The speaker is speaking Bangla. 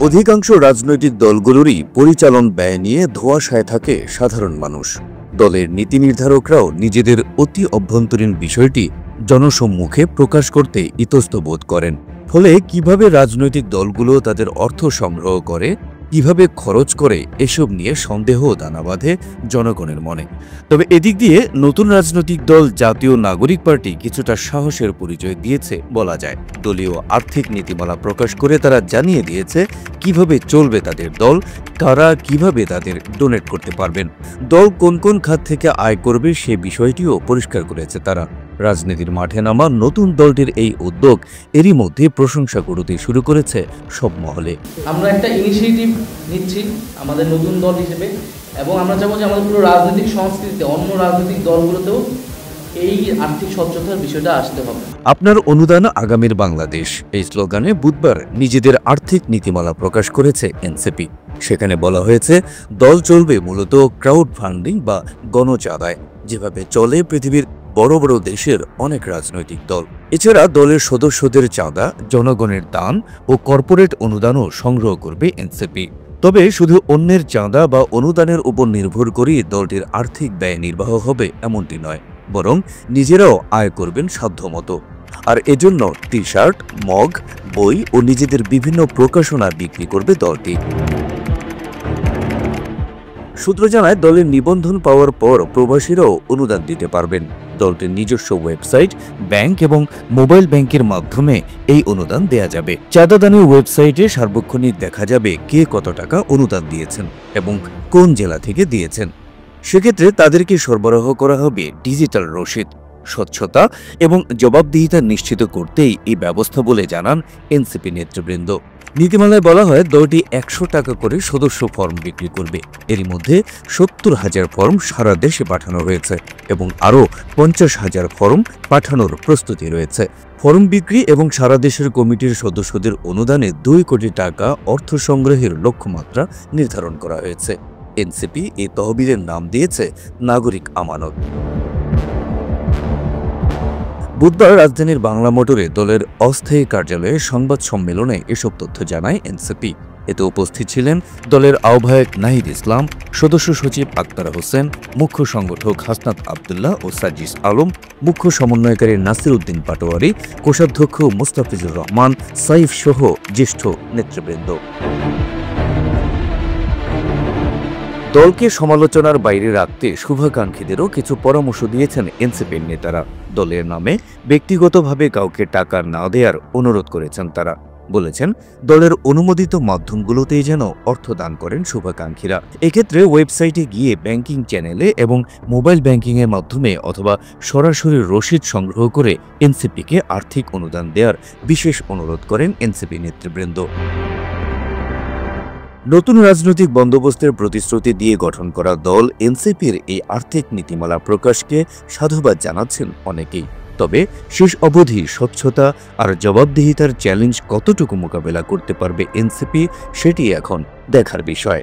অধিকাংশ রাজনৈতিক দলগুলোরই পরিচালন ব্যয় নিয়ে ধোঁয়াশায় থাকে সাধারণ মানুষ। দলের নীতি নির্ধারকরাও নিজেদের অতি অভ্যন্তরীণ বিষয়টি জনসম্মুখে প্রকাশ করতে ইতস্ত বোধ করেন। ফলে কিভাবে রাজনৈতিক দলগুলো তাদের অর্থ সংগ্রহ করে, কিভাবে খরচ করে, এসব নিয়ে সন্দেহ দানা বাঁধে জনগণের মনে। তবে এদিক দিয়ে নতুন রাজনৈতিক দল জাতীয় নাগরিক পার্টি কিছুটা সাহসের পরিচয় দিয়েছে বলা যায়। দলীয় আর্থিক নীতিমালা প্রকাশ করে তারা জানিয়ে দিয়েছে কিভাবে চলবে তাদের দল, কারা কিভাবে তাদের ডোনেট করতে পারবেন, দল কোন কোন খাত থেকে আয় করবে সে বিষয়টিও পরিষ্কার করেছে তারা। রাজনীতির মাঠে নামা নতুন দলটির এই উদ্যোগ এরই মধ্যে প্রশংসা করতে শুরু করেছে সব মহলে। আমরা একটা ইনিশিয়েটিভ নিচ্ছি আমাদের নতুন দল হিসেবে, এবং আমরা চাবো যে আমাদের পুরো রাজনৈতিক সংস্কৃতিতে অন্য রাজনৈতিক দলগুলোতেও এই আর্থিক স্বচ্ছতার বিষয়টা আসতে হবে। আপনার অনুদান আগামীর বাংলাদেশ, এই স্লোগানে বুধবার নিজেদের আর্থিক নীতিমালা প্রকাশ করেছে এনসিপি। সেখানে বলা হয়েছে দল চলবে মূলত ক্রাউড ফান্ডিং বা গণচাঁদায়, যেভাবে চলে পৃথিবীর বড় বড় দেশের অনেক রাজনৈতিক দল। এছাড়া দলের সদস্যদের চাঁদা, জনগণের দান ও কর্পোরেট অনুদানও সংগ্রহ করবে এনসিপি। তবে শুধু অন্যের চাঁদা বা অনুদানের উপর নির্ভর করেই দলটির আর্থিক ব্যয় নির্বাহ হবে এমনটি নয়, বরং নিজেরাও আয় করবেন সাধ্যমতো। আর এজন্য টি শার্ট, মগ, বই ও নিজেদের বিভিন্ন প্রকাশনা বিক্রি করবে দলটি। সূত্র জানায় দলের নিবন্ধন পাওয়ার পর প্রবাসীরাও অনুদান দিতে পারবেন। দলটির নিজস্ব ওয়েবসাইট, ব্যাংক এবং মোবাইল ব্যাংকের মাধ্যমে এই অনুদান দেয়া যাবে। চাঁদাদানের ওয়েবসাইটে সার্বক্ষণিক দেখা যাবে কে কত টাকা অনুদান দিয়েছেন এবং কোন জেলা থেকে দিয়েছেন। সেক্ষেত্রে তাদেরকে সরবরাহ করা হবে ডিজিটাল রসিদ। স্বচ্ছতা এবং জবাবদিহিতা নিশ্চিত করতেই এই ব্যবস্থা বলে জানান এনসিপি নেতৃবৃন্দ। নীতিমালায় বলা হয় দলটি 100 টাকা করে সদস্য ফর্ম বিক্রি করবে। এরই মধ্যে 70,000 ফর্ম সারা দেশে পাঠানো হয়েছে এবং আরও 50,000 ফর্ম পাঠানোর প্রস্তুতি রয়েছে। ফর্ম বিক্রি এবং সারা দেশের কমিটির সদস্যদের অনুদানে 2 কোটি টাকা অর্থ সংগ্রহের লক্ষ্যমাত্রা নির্ধারণ করা হয়েছে। এনসিপি এই তহবিলের নাম দিয়েছে নাগরিক আমানত। বুধবার রাজধানীর বাংলা মোটরে দলের অস্থায়ী কার্যালয়ে সংবাদ সম্মেলনে এসব তথ্য জানায় এনসিপি। এতে উপস্থিত ছিলেন দলের আহ্বায়ক নাহিদ ইসলাম, সদস্য সচিব আক্তার হোসেন, মুখ্য সংগঠক হাসনাত আবদুল্লাহ ও সাজিস আলম, মুখ্য সমন্বয়কারী নাসির উদ্দিন পাটোয়ারি, কোষাধ্যক্ষ মুস্তাফিজুর রহমান, সাইফ সহ জ্যেষ্ঠ নেতৃবৃন্দ। দলকে সমালোচনার বাইরে রাখতে শুভাকাঙ্ক্ষীদেরও কিছু পরামর্শ দিয়েছেন এনসিপির নেতারা। দলের নামে ব্যক্তিগতভাবে কাউকে টাকা না দেওয়ার অনুরোধ করেছেন তারা। বলেছেন দলের অনুমোদিত মাধ্যমগুলোতেই যেন অর্থ দান করেন শুভাকাঙ্ক্ষীরা। এক্ষেত্রে ওয়েবসাইটে গিয়ে ব্যাংকিং চ্যানেলে এবং মোবাইল ব্যাংকিংয়ের মাধ্যমে অথবা সরাসরি রসিদ সংগ্রহ করে এনসিপিকে আর্থিক অনুদান দেওয়ার বিশেষ অনুরোধ করেন এনসিপি নেতৃবৃন্দ। নতুন রাজনৈতিক বন্দোবস্তের প্রতিশ্রুতি দিয়ে গঠন করা দল এনসিপির এই আর্থিক নীতিমালা প্রকাশকে সাধুবাদ জানাচ্ছেন অনেকেই। তবে শেষ অবধি স্বচ্ছতা আর জবাবদিহিতার চ্যালেঞ্জ কতটুকু মোকাবেলা করতে পারবে এনসিপি, সেটি এখন দেখার বিষয়।